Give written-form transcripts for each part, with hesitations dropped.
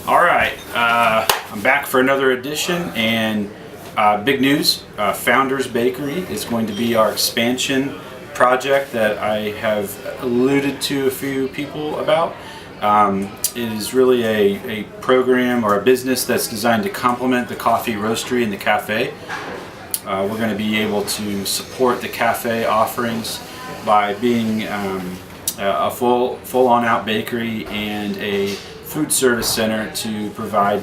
All right, I'm back for another edition, and big news, Founders Bakery is going to be our expansion project that I have alluded to a few people about. It is really a program or a business that's designed to complement the coffee roastery and the cafe. We're going to be able to support the cafe offerings by being a full-on out bakery and a food service center to provide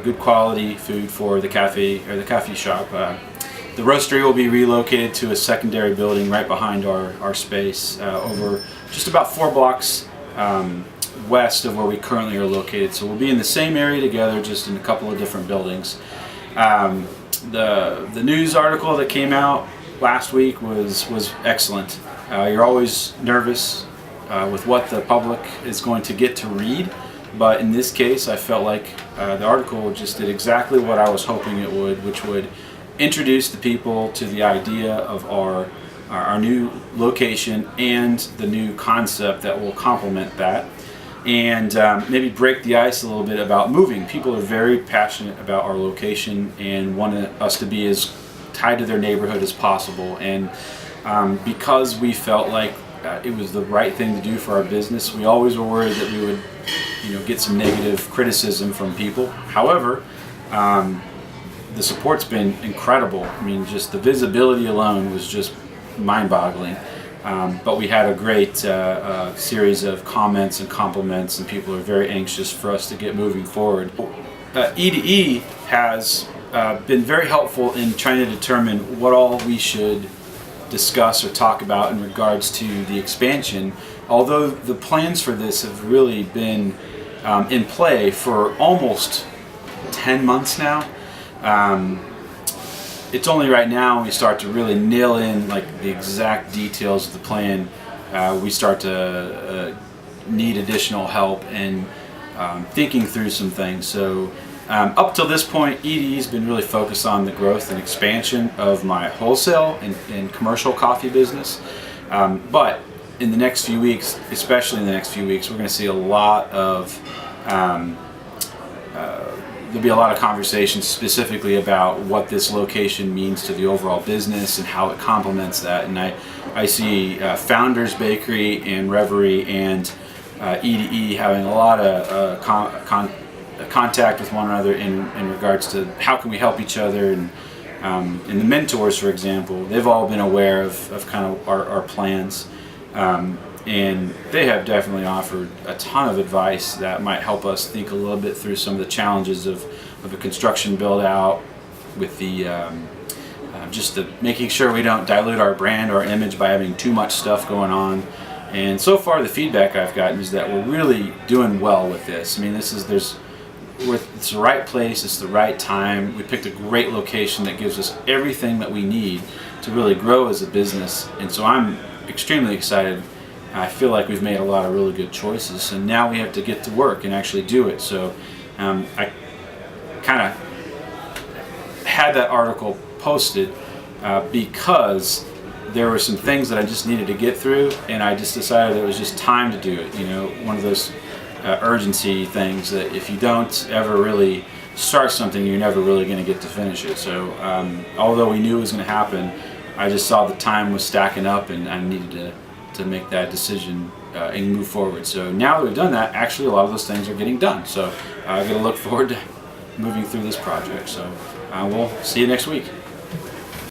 good quality food for the cafe or the coffee shop. The roastery will be relocated to a secondary building right behind our space, over just about 4 blocks west of where we currently are located. So we'll be in the same area together, just in a couple of different buildings. The news article that came out last week was excellent. You're always nervous with what the public is going to get to read, but in this case I felt like the article just did exactly what I was hoping it would, which would introduce the people to the idea of our new location and the new concept that will complement that, and maybe break the ice a little bit about moving. People are very passionate about our location and want us to be as tied to their neighborhood as possible, and because we felt like it was the right thing to do for our business, we always were worried that we would get some negative criticism from people. However, the support's been incredible. I mean, just the visibility alone was just mind-boggling. But we had a great series of comments and compliments, and people are very anxious for us to get moving forward. E2E has been very helpful in trying to determine what all we should discuss or talk about in regards to the expansion, although the plans for this have really been in play for almost 10 months now. It's only right now when we start to really nail in like the exact details of the plan, we start to need additional help in thinking through some things. So up till this point, EDE's been really focused on the growth and expansion of my wholesale and commercial coffee business. But in the next few weeks, especially in the next few weeks, we're going to see a lot of there'll be a lot of conversations specifically about what this location means to the overall business and how it complements that. And I see Founders Bakery and Reverie and EDE having a lot of contact with one another in regards to how can we help each other, and the mentors, for example, they've all been aware of kind of our plans, and they have definitely offered a ton of advice that might help us think a little bit through some of the challenges of a construction build out, with the just the making sure we don't dilute our brand or image by having too much stuff going on. And so far the feedback I've gotten is that we're really doing well with this. I mean, it's the right place, it's the right time. We picked a great location that gives us everything that we need to really grow as a business, and so I'm extremely excited. I feel like we've made a lot of really good choices, and now we have to get to work and actually do it. So I kind of had that article posted because there were some things that I just needed to get through, and I just decided it was just time to do it. One of those urgency things that if you don't ever really start something, you're never really going to get to finish it. So although we knew it was going to happen, I just saw the time was stacking up, and I needed to make that decision and move forward. So now that we've done that, actually a lot of those things are getting done. So I'm going to look forward to moving through this project. So we'll see you next week.